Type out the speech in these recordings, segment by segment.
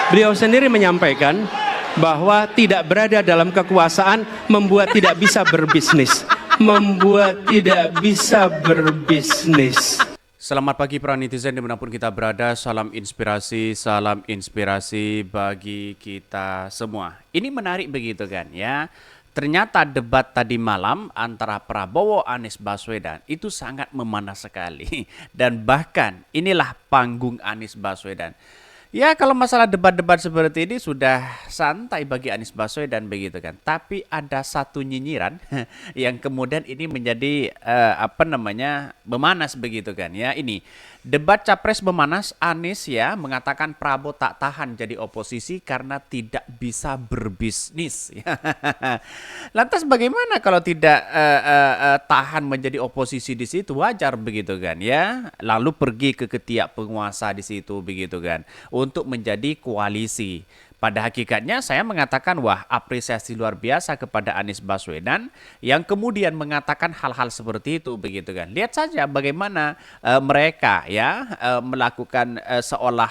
Beliau sendiri menyampaikan bahwa tidak berada dalam kekuasaan membuat tidak bisa berbisnis. Membuat tidak bisa berbisnis. Selamat pagi para netizen dimanapun kita berada, salam inspirasi bagi kita semua. Ini menarik begitu kan ya. Ternyata debat tadi malam antara Prabowo Anies Baswedan itu sangat memanas sekali. Dan bahkan inilah panggung Anies Baswedan. Ya kalau masalah debat-debat seperti ini sudah santai bagi Anies Baswedan begitu kan. Tapi ada satu nyinyiran yang kemudian ini menjadi memanas begitu kan ya. Ini debat capres memanas, Anies ya mengatakan Prabowo tak tahan jadi oposisi karena tidak bisa berbisnis. Lantas bagaimana kalau tidak tahan menjadi oposisi di situ, wajar begitu kan ya. Lalu pergi ke ketiak penguasa di situ begitu kan untuk menjadi koalisi. Pada hakikatnya saya mengatakan wah apresiasi luar biasa kepada Anies Baswedan yang kemudian mengatakan hal-hal seperti itu begitu kan. Lihat saja bagaimana mereka ya melakukan seolah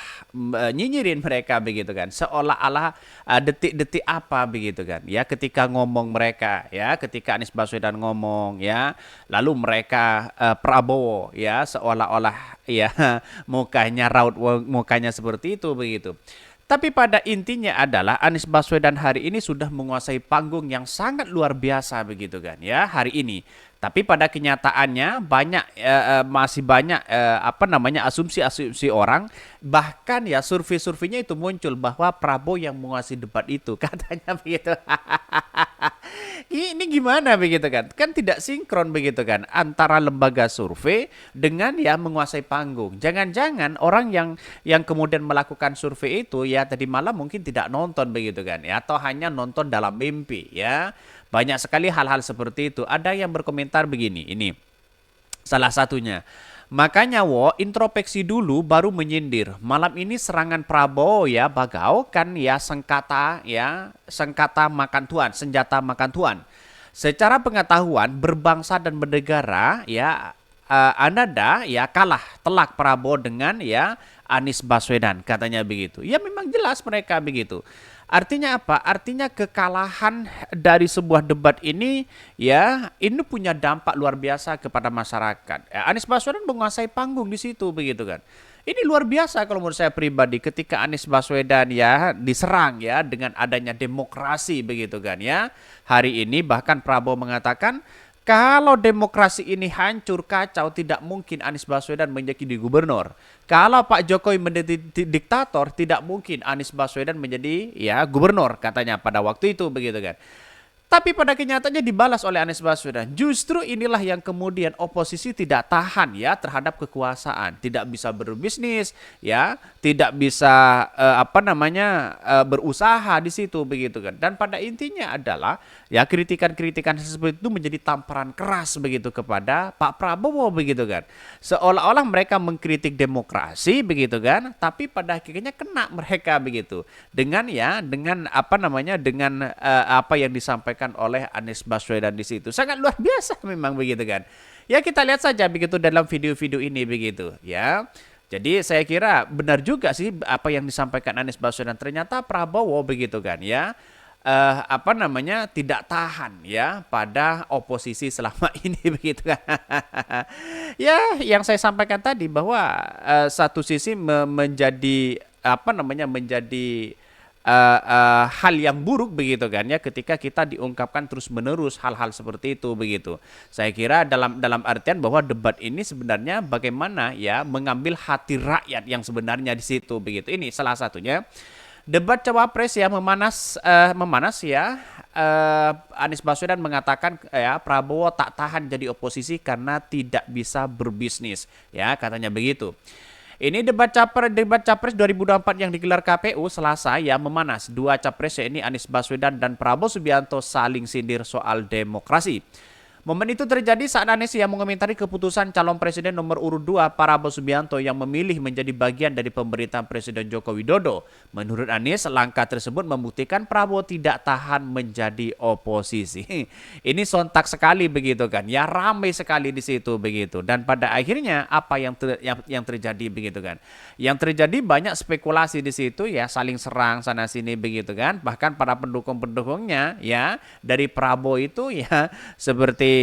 nyinyirin mereka begitu kan. Seolah-olah detik-detik apa begitu kan. Ya ketika ngomong mereka ya, ketika Anies Baswedan ngomong ya, lalu mereka Prabowo ya seolah-olah ya mukanya raut mukanya seperti itu begitu. Tapi pada intinya adalah Anies Baswedan hari ini sudah menguasai panggung yang sangat luar biasa begitu kan ya hari ini. Tapi pada kenyataannya masih banyak asumsi-asumsi orang, bahkan ya survei-surveinya itu muncul bahwa Prabowo yang menguasai debat itu katanya begitu. Ini gimana begitu kan? Kan tidak sinkron begitu kan antara lembaga survei dengan ya menguasai panggung. Jangan-jangan orang yang kemudian melakukan survei itu ya tadi malam mungkin tidak nonton begitu kan ya, atau hanya nonton dalam mimpi ya. Banyak sekali hal-hal seperti itu. Ada yang berkomentar begini, ini salah satunya. Makanya introspeksi dulu baru menyindir. Malam ini serangan Prabowo ya bagau kan ya sengkata makan tuan, senjata makan tuan. Secara pengetahuan berbangsa dan bernegara ya Ananda ya kalah telak Prabowo dengan ya Anies Baswedan katanya begitu. Ya memang jelas mereka begitu. Artinya apa? Artinya kekalahan dari sebuah debat ini ya ini punya dampak luar biasa kepada masyarakat. Ya, Anies Baswedan menguasai panggung di situ begitu kan. Ini luar biasa kalau menurut saya pribadi ketika Anies Baswedan ya diserang ya dengan adanya demokrasi begitu kan ya. Hari ini bahkan Prabowo mengatakan kalau demokrasi ini hancur kacau tidak mungkin Anies Baswedan menjadi gubernur. Kalau Pak Jokowi menjadi diktator tidak mungkin Anies Baswedan menjadi ya gubernur katanya pada waktu itu begitu kan. Tapi pada kenyataannya dibalas oleh Anies Baswedan. Justru inilah yang kemudian oposisi tidak tahan ya terhadap kekuasaan, tidak bisa berbisnis ya, tidak bisa berusaha di situ begitu kan. Dan pada intinya adalah ya kritikan-kritikan seperti itu menjadi tamparan keras begitu kepada Pak Prabowo begitu kan. Seolah-olah mereka mengkritik demokrasi begitu kan, tapi pada akhirnya kena mereka begitu. Dengan apa yang disampaikan oleh Anies Baswedan di situ. Sangat luar biasa memang begitu kan. Ya kita lihat saja begitu dalam video-video ini begitu ya. Jadi saya kira benar juga sih apa yang disampaikan Anies Baswedan. Ternyata Prabowo begitu kan ya. Tidak tahan ya pada oposisi selama ini begitu kan. Ya yang saya sampaikan tadi bahwa satu sisi menjadi hal yang buruk begitu kan ya ketika kita diungkapkan terus-menerus hal-hal seperti itu begitu. Saya kira dalam artian bahwa debat ini sebenarnya bagaimana ya mengambil hati rakyat yang sebenarnya di situ begitu. Ini salah satunya. Debat cawapres ya memanas ya. Anies Baswedan mengatakan ya Prabowo tak tahan jadi oposisi karena tidak bisa berbisnis ya katanya begitu. Ini debat capres 2024 yang digelar KPU Selasa ya memanas. Dua capres yakni Anies Baswedan dan Prabowo Subianto saling sindir soal demokrasi. Momen itu terjadi saat Anies yang mengomentari keputusan calon presiden nomor urut 2 Prabowo Subianto yang memilih menjadi bagian dari pemerintahan Presiden Joko Widodo. Menurut Anies, langkah tersebut membuktikan Prabowo tidak tahan menjadi oposisi. Ini sontak sekali begitu kan. Ya ramai sekali di situ begitu. Dan pada akhirnya apa yang terjadi begitu kan. Yang terjadi banyak spekulasi di situ ya, saling serang sana sini begitu kan. Bahkan para pendukung-pendukungnya ya dari Prabowo itu ya seperti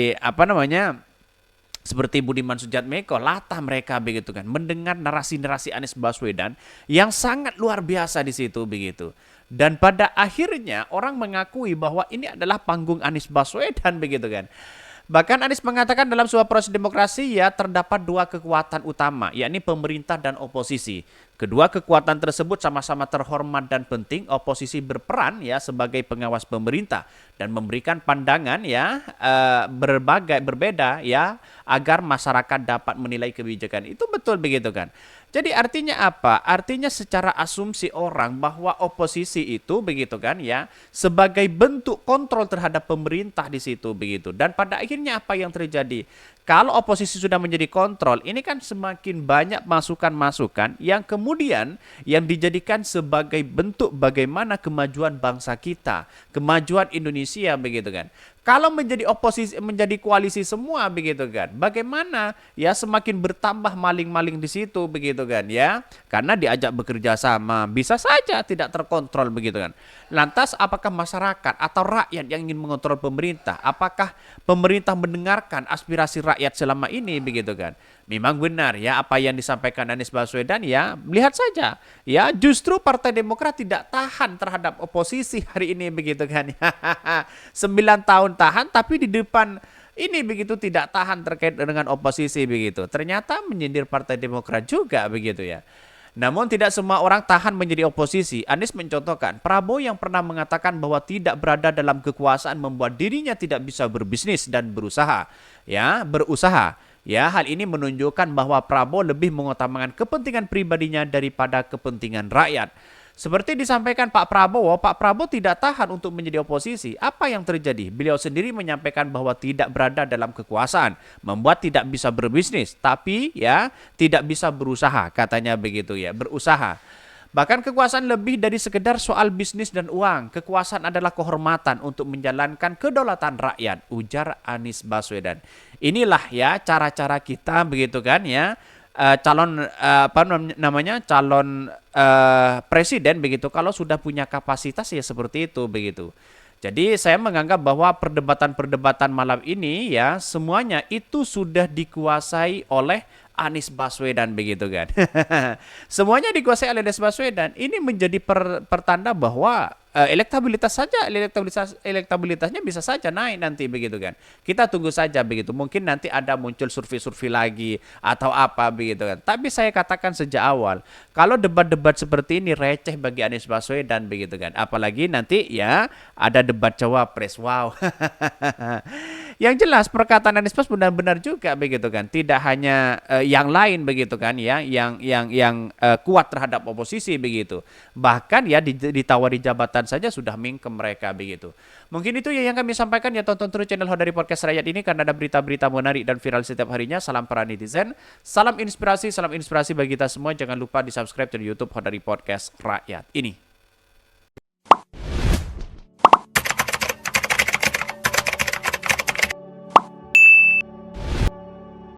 seperti Budiman Sujatmiko, latah mereka begitu kan, mendengar narasi-narasi Anies Baswedan yang sangat luar biasa di situ begitu. Dan pada akhirnya orang mengakui bahwa ini adalah panggung Anies Baswedan begitu kan. Bahkan Anies mengatakan dalam sebuah proses demokrasi ya terdapat dua kekuatan utama, yakni pemerintah dan oposisi. Kedua kekuatan tersebut sama-sama terhormat dan penting. Oposisi berperan ya sebagai pengawas pemerintah dan memberikan pandangan ya berbeda ya agar masyarakat dapat menilai kebijakan. Itu betul begitu kan. Jadi artinya apa? Artinya secara asumsi orang bahwa oposisi itu begitu kan ya sebagai bentuk kontrol terhadap pemerintah di situ begitu. Dan pada akhirnya apa yang terjadi? Kalau oposisi sudah menjadi kontrol, ini kan semakin banyak masukan-masukan yang kemudian yang dijadikan sebagai bentuk bagaimana kemajuan bangsa kita, kemajuan Indonesia begitu kan. Kalau menjadi oposisi, menjadi koalisi semua begitu kan. Bagaimana ya semakin bertambah maling-maling di situ begitu kan ya. Karena diajak bekerja sama, bisa saja tidak terkontrol begitu kan. Lantas apakah masyarakat atau rakyat yang ingin mengontrol pemerintah? Apakah pemerintah mendengarkan aspirasi rakyat selama ini begitu kan? Memang benar ya apa yang disampaikan Anies Baswedan ya, lihat saja ya justru Partai Demokrat tidak tahan terhadap oposisi hari ini begitu kan. 9 tahun tahan tapi di depan ini begitu tidak tahan terkait dengan oposisi begitu. Ternyata menyindir Partai Demokrat juga begitu ya. Namun tidak semua orang tahan menjadi oposisi. Anies mencontohkan Prabowo yang pernah mengatakan bahwa tidak berada dalam kekuasaan membuat dirinya tidak bisa berbisnis dan berusaha. Ya, hal ini menunjukkan bahwa Prabowo lebih mengutamakan kepentingan pribadinya daripada kepentingan rakyat. Seperti disampaikan Pak Prabowo tidak tahan untuk menjadi oposisi. Apa yang terjadi? Beliau sendiri menyampaikan bahwa tidak berada dalam kekuasaan, membuat tidak bisa berbisnis, tapi ya tidak bisa berusaha, katanya begitu ya, berusaha. Bahkan kekuasaan lebih dari sekedar soal bisnis dan uang. Kekuasaan adalah kehormatan untuk menjalankan kedaulatan rakyat, ujar Anies Baswedan. Inilah ya cara-cara kita begitu kan ya. Calon presiden begitu kalau sudah punya kapasitas ya seperti itu begitu. Jadi saya menganggap bahwa perdebatan-perdebatan malam ini ya semuanya itu sudah dikuasai oleh Anies Baswedan begitu kan. Semuanya dikuasai oleh Anies Baswedan. Ini menjadi pertanda bahwa elektabilitasnya bisa saja naik nanti begitu kan. Kita tunggu saja begitu. Mungkin nanti ada muncul survei-survei lagi atau apa begitu kan. Tapi saya katakan sejak awal, kalau debat-debat seperti ini receh bagi Anies Baswedan begitu kan. Apalagi nanti ya ada debat cawapres. Wow. Yang jelas perkataan Anies Bas benar-benar juga begitu kan. Tidak hanya yang lain begitu kan ya, yang kuat terhadap oposisi begitu. Bahkan ya ditawari jabatan saja sudah mingkem mereka begitu. Mungkin itu ya yang kami sampaikan ya, tonton terus channel Hodari Podcast Rakyat ini karena ada berita-berita menarik dan viral setiap harinya. Salam para netizen, salam inspirasi bagi kita semua. Jangan lupa di-subscribe di YouTube Hodari Podcast Rakyat ini.